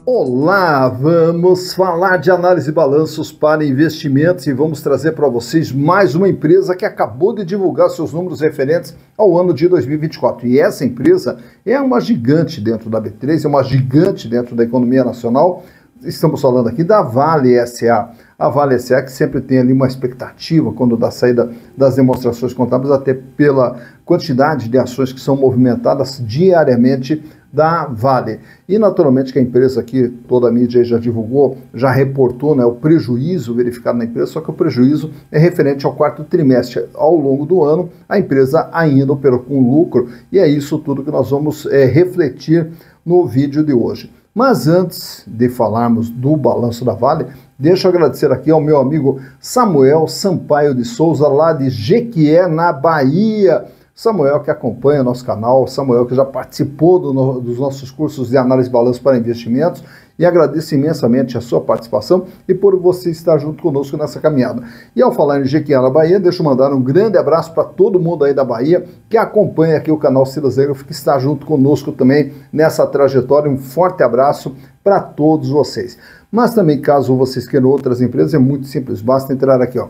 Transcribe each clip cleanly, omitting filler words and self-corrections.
Olá, vamos falar de análise de balanços para investimentos e vamos trazer para vocês mais uma empresa que acabou de divulgar seus números referentes ao ano de 2024. E essa empresa é uma gigante dentro da B3, é uma gigante dentro da economia nacional. Estamos falando aqui da Vale S.A. A Vale S.A. que sempre tem ali uma expectativa quando dá saída das demonstrações contábeis, até pela quantidade de ações que são movimentadas diariamente da Vale. E naturalmente que a empresa aqui, toda a mídia já divulgou, já reportou, né, o prejuízo verificado na empresa, só que o prejuízo é referente ao quarto trimestre. Ao longo do ano, a empresa ainda operou com lucro e é isso tudo que nós vamos refletir no vídeo de hoje. Mas antes de falarmos do balanço da Vale, deixa eu agradecer aqui ao meu amigo Samuel Sampaio de Souza, lá de Jequié, na Bahia. Samuel que acompanha nosso canal, Samuel que já participou dos nossos cursos de análise de balanço para investimentos, e agradeço imensamente a sua participação e por você estar junto conosco nessa caminhada. E ao falar em Jequié, na Bahia, deixa eu mandar um grande abraço para todo mundo aí da Bahia que acompanha aqui o canal Silas Zegro, que está junto conosco também nessa trajetória. Um forte abraço para todos vocês. Mas também, caso vocês queiram outras empresas, é muito simples, basta entrar aqui, ó,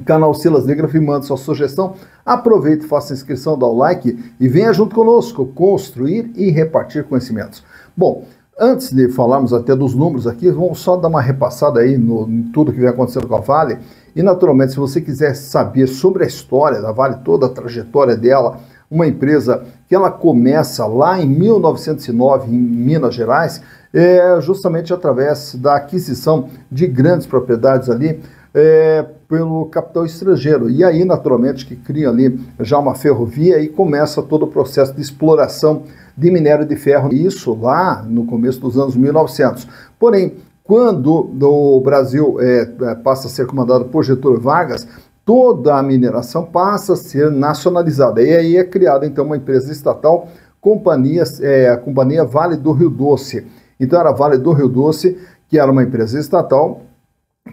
canal Silas Negra, e manda sua sugestão, aproveite, faça a inscrição, dá o like e venha junto conosco construir e repartir conhecimentos. Bom, antes de falarmos até dos números aqui, vamos só dar uma repassada aí em tudo que vem acontecendo com a Vale. E naturalmente, se você quiser saber sobre a história da Vale, toda a trajetória dela, uma empresa que ela começa lá em 1909 em Minas Gerais, justamente através da aquisição de grandes propriedades ali, pelo capital estrangeiro. E aí, naturalmente, que cria ali já uma ferrovia e começa todo o processo de exploração de minério de ferro. Isso lá no começo dos anos 1900. Porém, quando o Brasil passa a ser comandado por Getúlio Vargas, toda a mineração passa a ser nacionalizada. E aí é criada, então, uma empresa estatal, a Companhia Vale do Rio Doce. Então, era a Vale do Rio Doce, que era uma empresa estatal,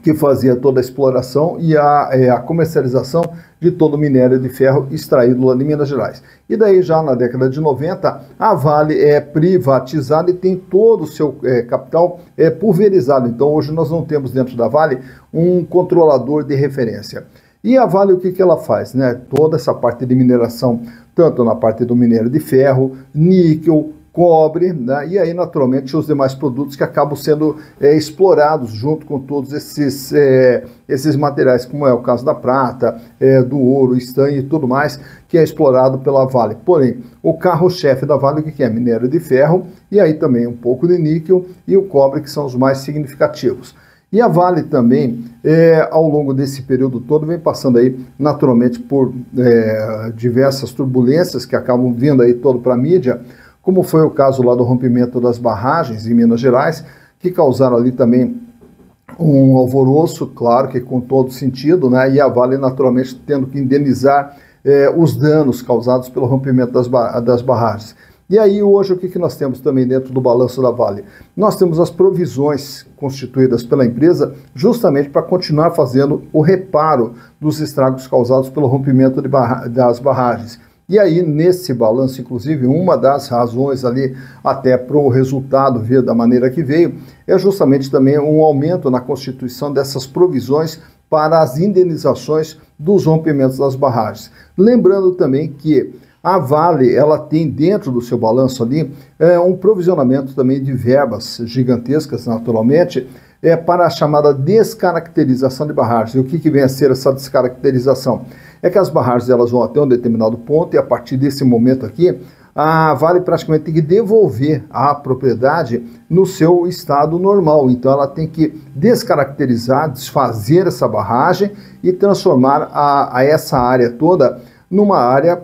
que fazia toda a exploração e a comercialização de todo o minério de ferro extraído lá de Minas Gerais. E daí já na década de 90, a Vale é privatizada e tem todo o seu capital pulverizado. Então hoje nós não temos dentro da Vale um controlador de referência. E a Vale, o que ela faz? Né? Toda essa parte de mineração, tanto na parte do minério de ferro, níquel, cobre, né? E aí naturalmente os demais produtos que acabam sendo explorados junto com todos esses materiais, como é o caso da prata, do ouro, estanho e tudo mais, que é explorado pela Vale. Porém, o carro-chefe da Vale, o que é? Minério de ferro, e aí também um pouco de níquel e o cobre, que são os mais significativos. E a Vale também, ao longo desse período todo, vem passando aí naturalmente por diversas turbulências que acabam vindo aí todo para a mídia, como foi o caso lá do rompimento das barragens em Minas Gerais, que causaram ali também um alvoroço, claro que com todo sentido, né? E a Vale naturalmente tendo que indenizar os danos causados pelo rompimento das barragens. E aí hoje o que nós temos também dentro do balanço da Vale? Nós temos as provisões constituídas pela empresa justamente para continuar fazendo o reparo dos estragos causados pelo rompimento das barragens. E aí, nesse balanço, inclusive, uma das razões ali até para o resultado vir da maneira que veio, é justamente também um aumento na constituição dessas provisões para as indenizações dos rompimentos das barragens. Lembrando também que a Vale, ela tem dentro do seu balanço ali um provisionamento também de verbas gigantescas, naturalmente, para a chamada descaracterização de barragens. E o que vem a ser essa descaracterização? É que as barragens elas vão até um determinado ponto e a partir desse momento aqui, a Vale praticamente tem que devolver a propriedade no seu estado normal. Então ela tem que descaracterizar, desfazer essa barragem e transformar essa área toda numa área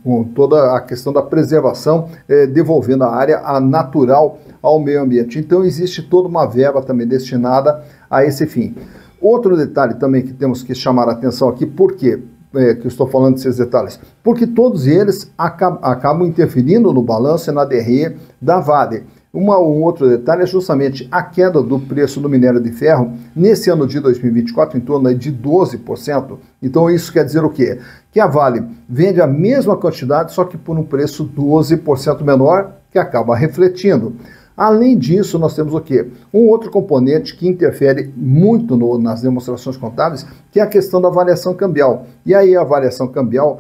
com toda a questão da preservação, devolvendo a área natural ao meio ambiente. Então existe toda uma verba também destinada a esse fim. Outro detalhe também que temos que chamar a atenção aqui, por quê que eu estou falando desses detalhes? Porque todos eles acabam interferindo no balanço e na DRE da Vale. Um outro detalhe é justamente a queda do preço do minério de ferro nesse ano de 2024 em torno de 12%. Então isso quer dizer o quê? Que a Vale vende a mesma quantidade, só que por um preço 12% menor, que acaba refletindo. Além disso, nós temos o quê? Um outro componente que interfere muito nas demonstrações contábeis, que é a questão da variação cambial. E aí a variação cambial,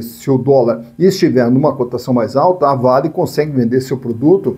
se o dólar estiver numa cotação mais alta, a Vale consegue vender seu produto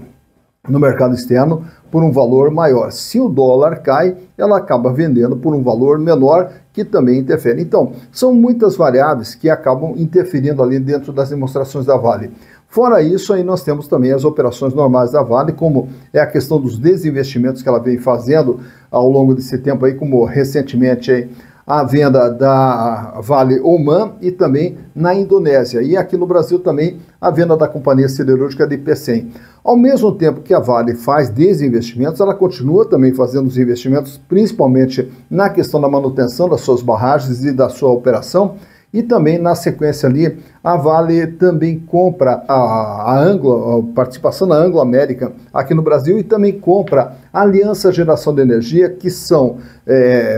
no mercado externo por um valor maior. Se o dólar cai, ela acaba vendendo por um valor menor, que também interfere. Então, são muitas variáveis que acabam interferindo ali dentro das demonstrações da Vale. Fora isso, aí nós temos também as operações normais da Vale, como é a questão dos desinvestimentos que ela vem fazendo ao longo desse tempo aí, como recentemente aí, a venda da Vale Oman e também na Indonésia. E aqui no Brasil também a venda da companhia siderúrgica de Pecém. Ao mesmo tempo que a Vale faz desinvestimentos, ela continua também fazendo os investimentos, principalmente na questão da manutenção das suas barragens e da sua operação. E também, na sequência ali, a Vale também compra a participação na Anglo American aqui no Brasil e também compra a Aliança Geração de Energia, que são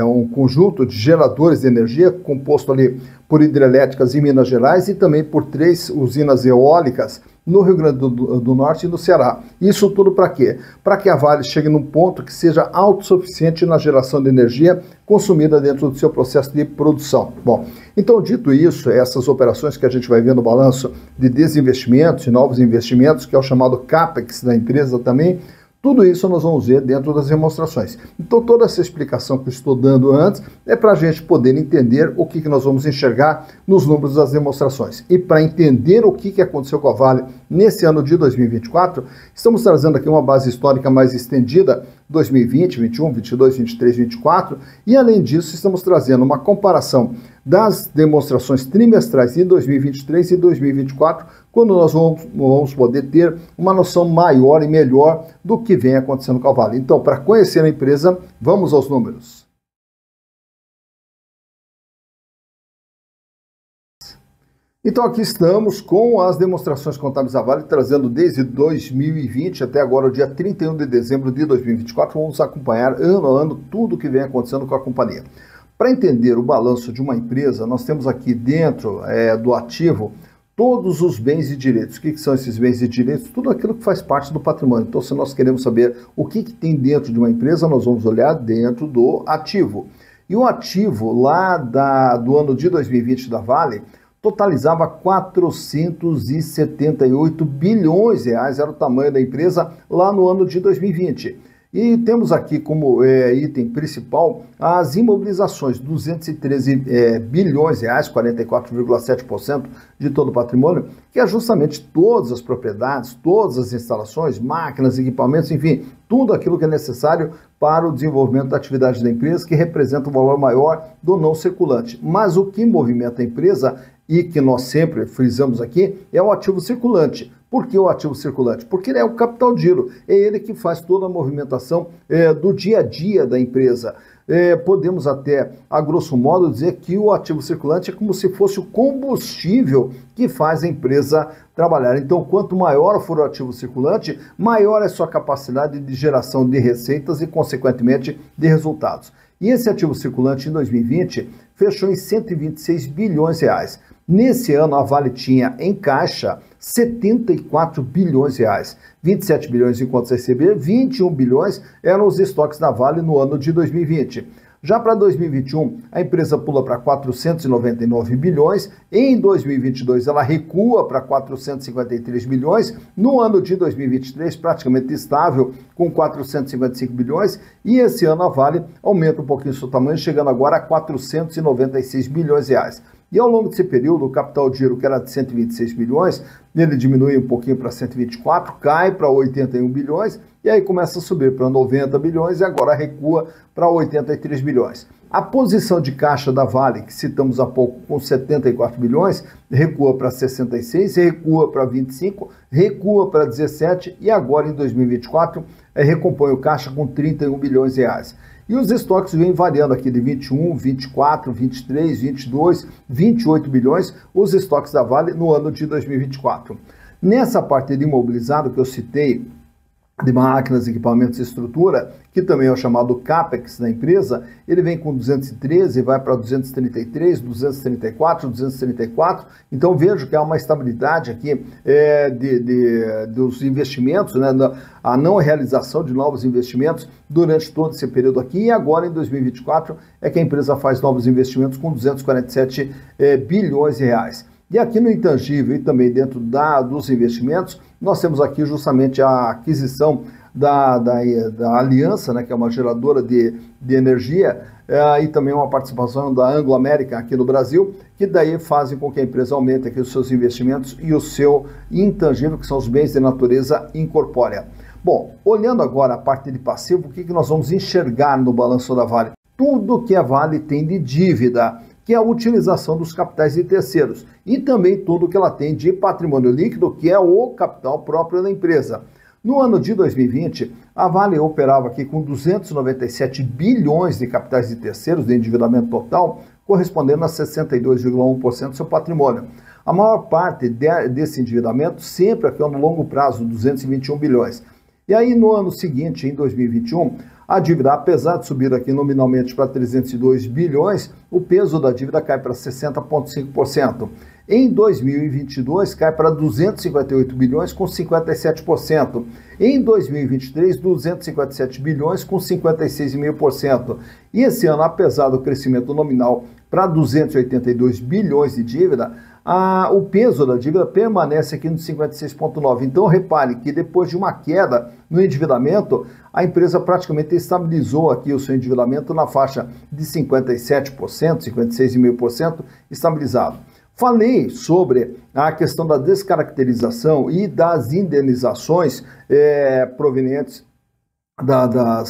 um conjunto de geradores de energia composto ali por hidrelétricas em Minas Gerais e também por 3 usinas eólicas no Rio Grande do Norte e no Ceará. Isso tudo para quê? Para que a Vale chegue num ponto que seja autossuficiente na geração de energia consumida dentro do seu processo de produção. Bom, então dito isso, essas operações que a gente vai ver no balanço de desinvestimentos e novos investimentos, que é o chamado CAPEX da empresa também, tudo isso nós vamos ver dentro das demonstrações. Então toda essa explicação que eu estou dando antes é para a gente poder entender o que nós vamos enxergar nos números das demonstrações. E para entender o que aconteceu com a Vale nesse ano de 2024, estamos trazendo aqui uma base histórica mais estendida, 2020, 21, 22, 23, 24, e além disso estamos trazendo uma comparação das demonstrações trimestrais de 2023 e 2024, quando nós vamos poder ter uma noção maior e melhor do que vem acontecendo com a Vale. Então, para conhecer a empresa, vamos aos números. Então aqui estamos com as demonstrações contábeis da Vale, trazendo desde 2020 até agora, o dia 31 de dezembro de 2024, vamos acompanhar ano a ano tudo o que vem acontecendo com a companhia. Para entender o balanço de uma empresa, nós temos aqui dentro do ativo todos os bens e direitos. O que são esses bens e direitos? Tudo aquilo que faz parte do patrimônio. Então, se nós queremos saber o que tem dentro de uma empresa, nós vamos olhar dentro do ativo. E o ativo lá do ano de 2020 da Vale totalizava 478 bilhões de reais, era o tamanho da empresa lá no ano de 2020. E temos aqui como item principal as imobilizações, 213 bilhões de reais, 44,7% de todo o patrimônio, que é justamente todas as propriedades, todas as instalações, máquinas, equipamentos, enfim, tudo aquilo que é necessário para o desenvolvimento da atividade da empresa, que representa o valor maior do não circulante. Mas o que movimenta a empresa e que nós sempre frisamos aqui é o ativo circulante. Por que o ativo circulante? Porque ele é o capital giro, é ele que faz toda a movimentação do dia a dia da empresa. Podemos até, a grosso modo, dizer que o ativo circulante é como se fosse o combustível que faz a empresa trabalhar. Então, quanto maior for o ativo circulante, maior é sua capacidade de geração de receitas e, consequentemente, de resultados. E esse ativo circulante em 2020 fechou em 126 bilhões de reais. Nesse ano, a Vale tinha em caixa 74 bilhões de reais, 27 bilhões em contas a receber, 21 bilhões eram os estoques da Vale no ano de 2020. Já para 2021, a empresa pula para 499 bilhões, em 2022 ela recua para 453 bilhões, no ano de 2023 praticamente estável com 455 bilhões, e esse ano a Vale aumenta um pouquinho seu tamanho, chegando agora a 496 bilhões de reais. E ao longo desse período, o capital de giro, que era de 126 bilhões, ele diminui um pouquinho para 124, cai para 81 bilhões, e aí começa a subir para 90 bilhões e agora recua para 83 bilhões. A posição de caixa da Vale, que citamos há pouco, com 74 bilhões, recua para 66, recua para 25, recua para 17 e agora em 2024 recompõe o caixa com 31 bilhões de reais. E os estoques vêm variando aqui de 21, 24, 23, 22, 28 bilhões, os estoques da Vale no ano de 2024. Nessa parte de imobilizado que eu citei, de máquinas, equipamentos e estrutura, que também é o chamado CAPEX da empresa, ele vem com 213, vai para 233, 234, 234. Então vejo que há uma estabilidade aqui dos investimentos, né, a não realização de novos investimentos durante todo esse período aqui, e agora em 2024 é que a empresa faz novos investimentos com 247 bilhões de reais. E aqui no intangível e também dentro dos investimentos, nós temos aqui justamente a aquisição da Aliança, né, que é uma geradora de energia, e também uma participação da Anglo American aqui no Brasil, que daí fazem com que a empresa aumente aqui os seus investimentos e o seu intangível, que são os bens de natureza incorpórea. Bom, olhando agora a parte de passivo, o que nós vamos enxergar no balanço da Vale? Tudo que a Vale tem de dívida, que é a utilização dos capitais de terceiros, e também tudo que ela tem de patrimônio líquido, que é o capital próprio da empresa. No ano de 2020, a Vale operava aqui com 297 bilhões de capitais de terceiros de endividamento total, correspondendo a 62,1% do seu patrimônio. A maior parte desse endividamento sempre aqui no longo prazo, 221 bilhões. E aí no ano seguinte, em 2021, a dívida, apesar de subir aqui nominalmente para 302 bilhões, o peso da dívida cai para 60,5%. Em 2022, cai para 258 bilhões com 57%. Em 2023, 257 bilhões com 56,5%. E esse ano, apesar do crescimento nominal para 282 bilhões de dívida, o peso da dívida permanece aqui no 56,9%. Então, repare que depois de uma queda no endividamento, a empresa praticamente estabilizou aqui o seu endividamento na faixa de 57%, 56,5% estabilizado. Falei sobre a questão da descaracterização e das indenizações provenientes da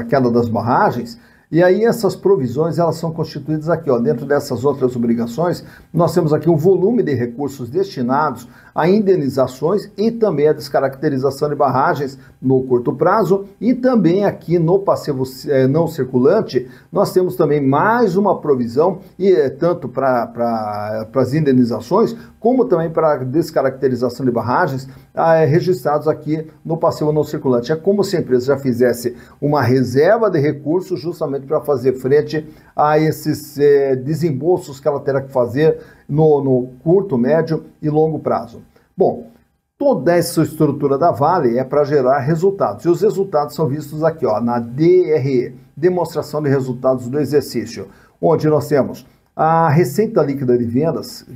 queda das barragens. E aí essas provisões, elas são constituídas aqui, ó, dentro dessas outras obrigações, nós temos aqui um volume de recursos destinados a indenizações e também a descaracterização de barragens no curto prazo, e também aqui no passivo não circulante, nós temos também mais uma provisão, e tanto para as indenizações, como também para a descaracterização de barragens, registrados aqui no passivo não circulante. É como se a empresa já fizesse uma reserva de recursos justamente para fazer frente a esses desembolsos que ela terá que fazer no curto, médio e longo prazo. Bom, toda essa estrutura da Vale é para gerar resultados, e os resultados são vistos aqui, ó, na DRE, Demonstração de Resultados do Exercício, onde nós temos a receita líquida de vendas,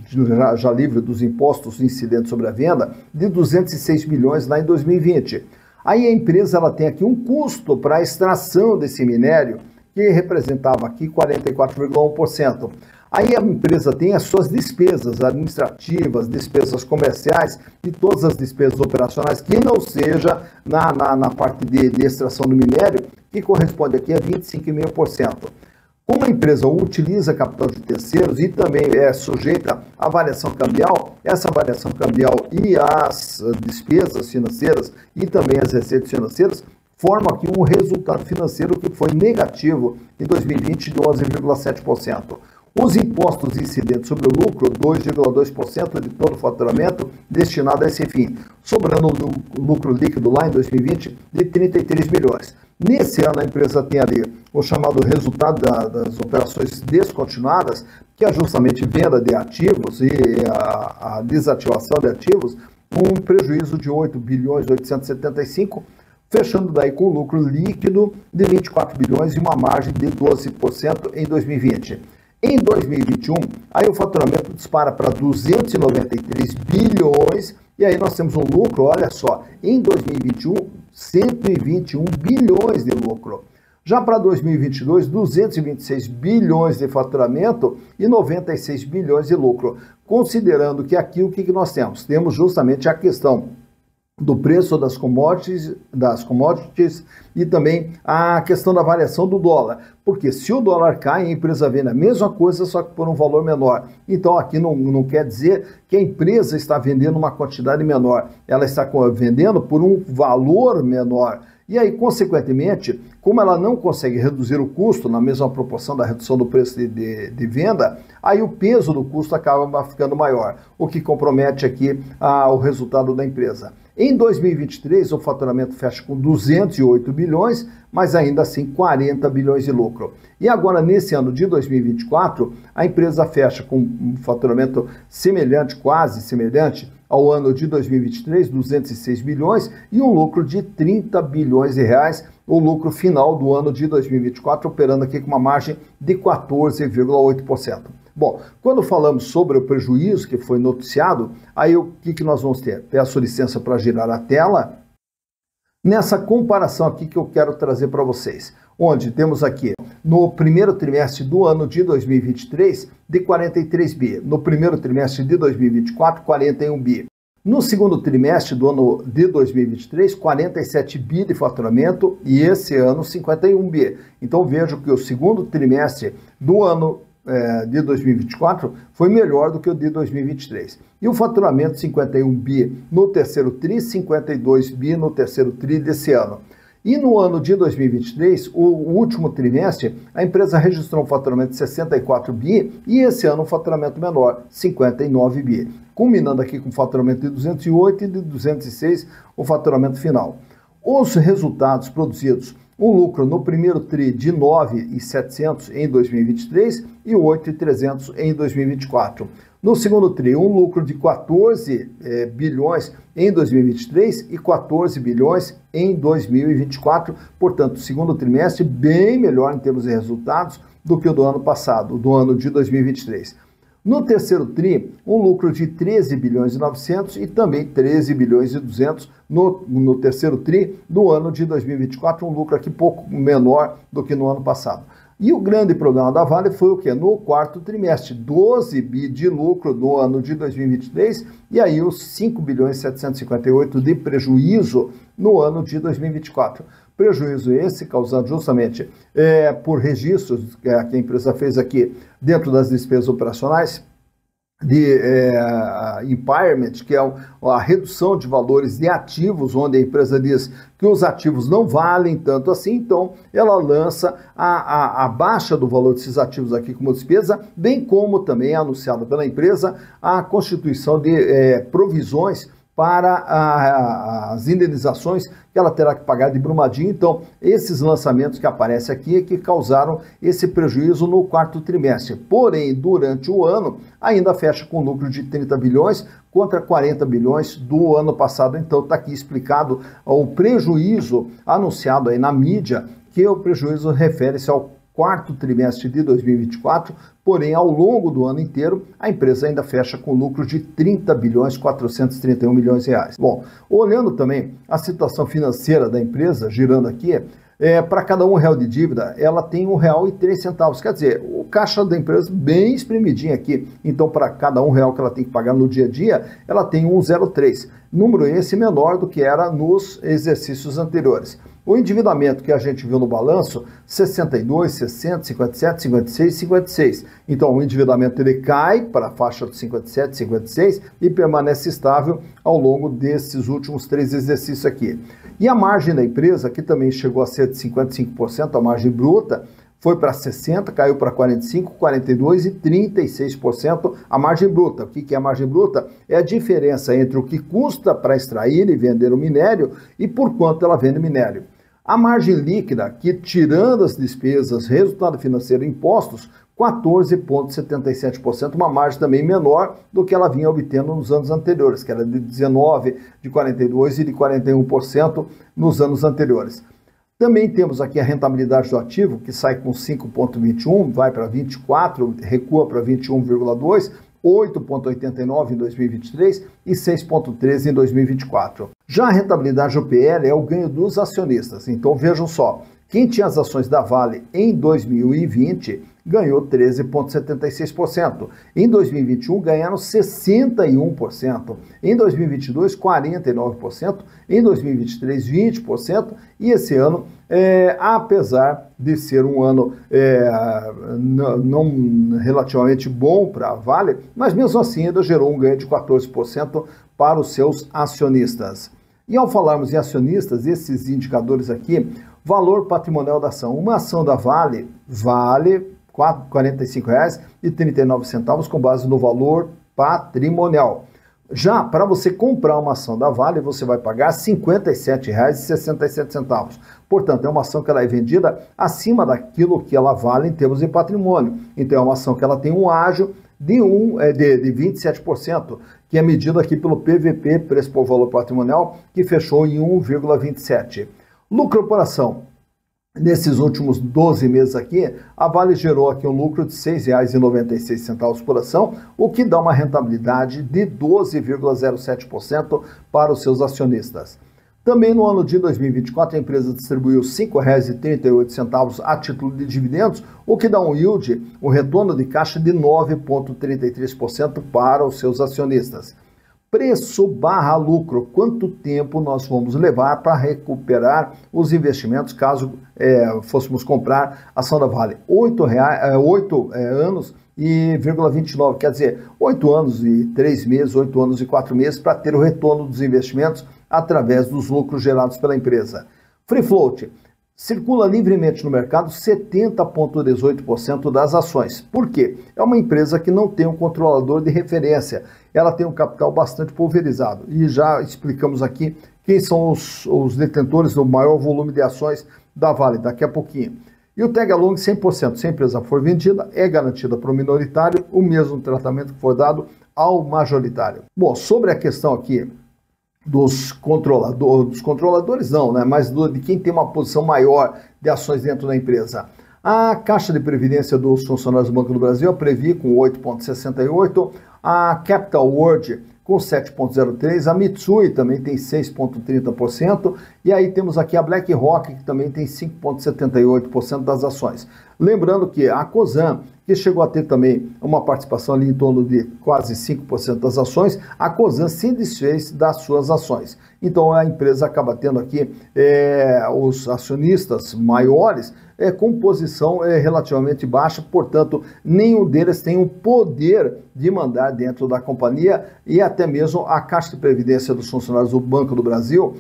já livre dos impostos incidentes sobre a venda, de 206 bilhões lá em 2020. Aí a empresa ela tem aqui um custo para a extração desse minério, que representava aqui 44,1%. Aí a empresa tem as suas despesas administrativas, despesas comerciais e todas as despesas operacionais, que não seja na parte de extração do minério, que corresponde aqui a 25,5%. Como a empresa utiliza capital de terceiros e também é sujeita à variação cambial, essa variação cambial e as despesas financeiras e também as receitas financeiras formam aqui um resultado financeiro que foi negativo em 2020 de 11,7%. Os impostos incidentes sobre o lucro, 2,2% de todo o faturamento destinado a esse fim, sobrando o lucro líquido lá em 2020 de 33 bilhões. Nesse ano a empresa tem ali o chamado resultado das operações descontinuadas, que é justamente venda de ativos e a desativação de ativos, um prejuízo de 8 bilhões 875, fechando daí com lucro líquido de 24 bilhões e uma margem de 12% em 2020. Em 2021, aí o faturamento dispara para 293 bilhões, e aí nós temos um lucro, olha só, em 2021, 121 bilhões de lucro. Já para 2022, 226 bilhões de faturamento e 96 bilhões de lucro. Considerando que aqui o que nós temos? Temos justamente a questão do preço das commodities e também a questão da variação do dólar. Porque se o dólar cai, a empresa vende a mesma coisa, só que por um valor menor. Então aqui não quer dizer que a empresa está vendendo uma quantidade menor, ela está vendendo por um valor menor. E aí, consequentemente, como ela não consegue reduzir o custo na mesma proporção da redução do preço de venda, aí o peso do custo acaba ficando maior, o que compromete aqui o resultado da empresa. Em 2023, o faturamento fecha com 208 bilhões, mas ainda assim 40 bilhões de lucro. E agora, nesse ano de 2024, a empresa fecha com um faturamento semelhante, quase semelhante, ao ano de 2023, 206 bilhões, e um lucro de 30 bilhões de reais, o lucro final do ano de 2024, operando aqui com uma margem de 14,8%. Bom, quando falamos sobre o prejuízo que foi noticiado, aí o que nós vamos ter? Peço licença para girar a tela. Nessa comparação aqui que eu quero trazer para vocês, onde temos aqui no primeiro trimestre do ano de 2023 de 43 bi, no primeiro trimestre de 2024 41 bi, no segundo trimestre do ano de 2023 47 bi de faturamento e esse ano 51 bi. Então vejo que o segundo trimestre do ano de 2024 foi melhor do que o de 2023. E o faturamento 51 bi no terceiro tri, 52 bi no terceiro tri desse ano. E no ano de 2023, o último trimestre, a empresa registrou um faturamento de 64 bi e esse ano um faturamento menor, 59 bi. Culminando aqui com um faturamento de 208 e de 206 o faturamento final. Os resultados produzidos, um lucro no primeiro tri de 9.700 em 2023 e 8.300 em 2024. No segundo tri, um lucro de 14 bilhões em 2023 e 14 bilhões em 2024. Portanto, segundo trimestre bem melhor em termos de resultados do que o do ano passado, do ano de 2023. No terceiro tri, um lucro de 13 bilhões e 900 e também 13 bilhões e 200 no terceiro tri do ano de 2024, um lucro aqui pouco menor do que no ano passado. E o grande problema da Vale foi o quê? No quarto trimestre, 12 bi de lucro no ano de 2023 e aí os 5 bilhões e 758 de prejuízo no ano de 2024. Prejuízo esse causado justamente por registros que a empresa fez aqui dentro das despesas operacionais, de impairment, que é a redução de valores de ativos, onde a empresa diz que os ativos não valem tanto assim, então ela lança a baixa do valor desses ativos aqui como despesa, bem como também é anunciado pela empresa a constituição de provisões para as indenizações que ela terá que pagar de Brumadinho. Então, esses lançamentos que aparecem aqui é que causaram esse prejuízo no quarto trimestre. Porém, durante o ano, ainda fecha com lucro de 30 bilhões contra 40 bilhões do ano passado. Então, está aqui explicado o prejuízo anunciado aí na mídia, que o prejuízo refere-se ao quarto trimestre de 2024, porém, ao longo do ano inteiro, a empresa ainda fecha com lucro de 30 bilhões 431 milhões de reais. Bom, olhando também a situação financeira da empresa, girando aqui, para cada R$1 de dívida, ela tem R$1,03. Quer dizer, o caixa da empresa bem espremidinho aqui. Então, para cada R$1 que ela tem que pagar no dia a dia, ela tem 1,03. Número esse menor do que era nos exercícios anteriores. O endividamento que a gente viu no balanço, 62, 60, 57, 56, 56. Então, o endividamento ele cai para a faixa de 57, 56 e permanece estável ao longo desses últimos 3 exercícios aqui. E a margem da empresa, que também chegou a ser de 55%, a margem bruta, foi para 60%, caiu para 45%, 42% e 36% a margem bruta. O que é a margem bruta? É a diferença entre o que custa para extrair e vender o minério e por quanto ela vende o minério. A margem líquida, que tirando as despesas, resultado financeiro e impostos, 14,77%, uma margem também menor do que ela vinha obtendo nos anos anteriores, que era de 19%, de 42% e de 41% nos anos anteriores. Também temos aqui a rentabilidade do ativo, que sai com 5,21, vai para 24, recua para 21,2, 8,89 em 2023 e 6,13 em 2024. Já a rentabilidade do PL é o ganho dos acionistas. Então vejam só, Quem tinha as ações da Vale em 2020 ganhou 13,76%. Em 2021 ganharam 61%. Em 2022, 49%. Em 2023, 20%. E esse ano, apesar de ser um ano não relativamente bom para a Vale, mas mesmo assim ainda gerou um ganho de 14% para os seus acionistas. E ao falarmos em acionistas, esses indicadores aqui, valor patrimonial da ação. Uma ação da Vale vale R$ 45,39 com base no valor patrimonial. Já para você comprar uma ação da Vale, você vai pagar R$ 57,67. Portanto, é uma ação que ela é vendida acima daquilo que ela vale em termos de patrimônio. Então, é uma ação que ela tem um ágio de 27%, que é medido aqui pelo PVP, preço por valor patrimonial, que fechou em 1,27. Lucro por ação. Nesses últimos 12 meses aqui, a Vale gerou aqui um lucro de R$ 6,96 por ação, o que dá uma rentabilidade de 12,07% para os seus acionistas. Também no ano de 2024, a empresa distribuiu R$ 5,38 a título de dividendos, o que dá um yield, um retorno de caixa de 9,33% para os seus acionistas. Preço barra lucro, quanto tempo nós vamos levar para recuperar os investimentos caso fôssemos comprar a ação da Vale? 8 anos e 29, quer dizer, 8 anos e 3 meses, 8 anos e 4 meses para ter o retorno dos investimentos através dos lucros gerados pela empresa. Free float. Circula livremente no mercado 70,18% das ações. Por quê? É uma empresa que não tem um controlador de referência. Ela tem um capital bastante pulverizado. E já explicamos aqui quem são os detentores do maior volume de ações da Vale daqui a pouquinho. E o tag along 100%. Se a empresa for vendida, é garantida para o minoritário o mesmo tratamento que foi dado ao majoritário. Bom, sobre a questão aqui dos controladores não, né? Mas de quem tem uma posição maior de ações dentro da empresa. A Caixa de Previdência dos Funcionários do Banco do Brasil, a Previ com 8,68%, a Capital World com 7,03%, a Mitsui também tem 6,30%, e aí temos aqui a BlackRock, que também tem 5,78% das ações. Lembrando que a Cosan, que chegou a ter também uma participação ali em torno de quase 5% das ações, a Cosan se desfez das suas ações. Então a empresa acaba tendo aqui os acionistas maiores com posição relativamente baixa, portanto nenhum deles tem o poder de mandar dentro da companhia, e até mesmo a Caixa de Previdência dos Funcionários do Banco do Brasil,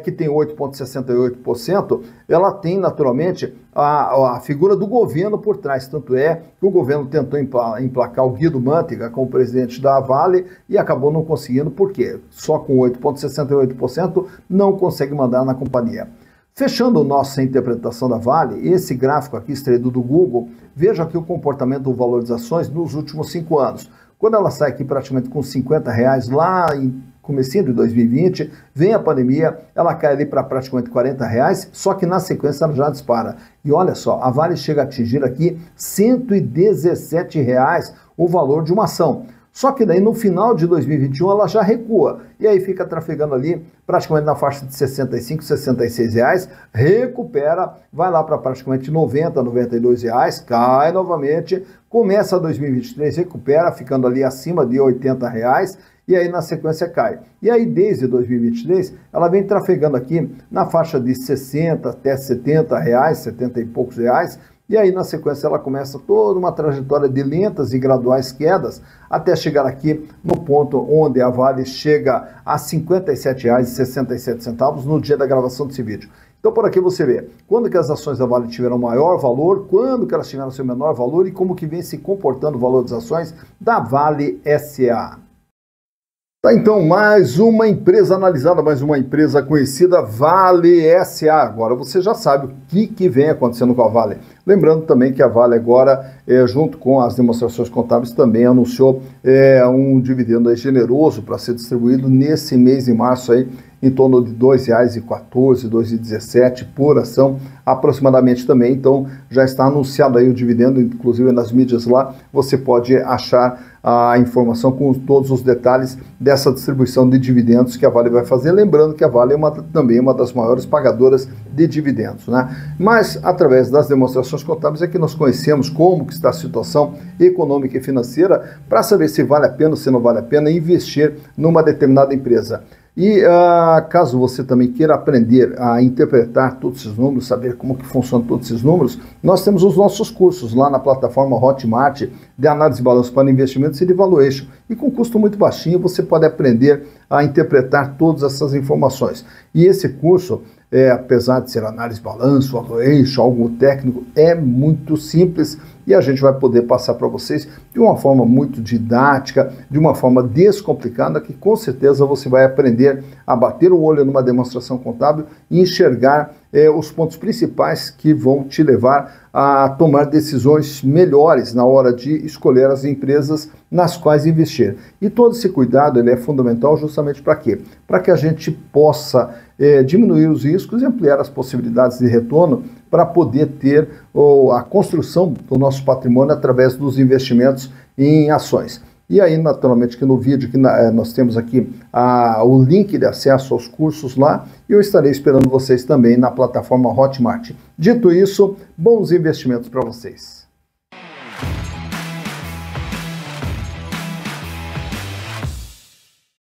que tem 8,68%, ela tem naturalmente a figura do governo por trás. Tanto é que o governo tentou emplacar o Guido Mantega como presidente da Vale e acabou não conseguindo, porque só com 8,68% não consegue mandar na companhia. Fechando nossa interpretação da Vale, esse gráfico aqui extraído do Google, veja aqui o comportamento do valor das ações nos últimos 5 anos. Quando ela sai aqui praticamente com R$50 lá em comecinho de 2020, vem a pandemia, ela cai ali para praticamente R$40, só que na sequência ela já dispara. E olha só, a Vale chega a atingir aqui R$117 o valor de uma ação. Só que daí no final de 2021 ela já recua, e aí fica trafegando ali praticamente na faixa de R$65, R$66, recupera, vai lá para praticamente R$90, R$92, cai novamente, começa 2023, recupera, ficando ali acima de R$80, e aí na sequência cai. E aí desde 2023 ela vem trafegando aqui na faixa de 60 até R$70, 70 e poucos reais, e aí na sequência ela começa toda uma trajetória de lentas e graduais quedas até chegar aqui no ponto onde a Vale chega a R$57,67 no dia da gravação desse vídeo. Então por aqui você vê quando que as ações da Vale tiveram maior valor, quando que elas tiveram seu menor valor e como que vem se comportando o valor das ações da Vale SA. Tá, então, mais uma empresa analisada, mais uma empresa conhecida, Vale SA. Agora você já sabe o que vem acontecendo com a Vale. Lembrando também que a Vale agora, junto com as demonstrações contábeis, também anunciou um dividendo aí generoso para ser distribuído nesse mês de março aí, em torno de R$ 2,14, R$ 2,17 por ação aproximadamente também. Então já está anunciado aí o dividendo, inclusive nas mídias lá, você pode achar a informação com todos os detalhes dessa distribuição de dividendos que a Vale vai fazer. Lembrando que a Vale é também uma das maiores pagadoras de dividendos, né? Mas através das demonstrações contábeis é que nós conhecemos como que está a situação econômica e financeira para saber se vale a pena ou se não vale a pena investir numa determinada empresa. E caso você também queira aprender a interpretar todos esses números, saber como que funcionam todos esses números, nós temos os nossos cursos lá na plataforma Hotmart de análise de balanço para investimentos e de valuation. E com custo muito baixinho você pode aprender a interpretar todas essas informações. E esse curso, apesar de ser análise de balanço, valuation, algo técnico, é muito simples e a gente vai poder passar para vocês de uma forma muito didática, de uma forma descomplicada, que com certeza você vai aprender a bater o olho numa demonstração contábil e enxergar os pontos principais que vão te levar a tomar decisões melhores na hora de escolher as empresas nas quais investir. E todo esse cuidado ele é fundamental justamente para quê? Para que a gente possa diminuir os riscos e ampliar as possibilidades de retorno para poder ter a construção do nosso patrimônio através dos investimentos em ações. E aí, naturalmente, que no vídeo que nós temos aqui o link de acesso aos cursos lá, e eu estarei esperando vocês também na plataforma Hotmart. Dito isso, bons investimentos para vocês.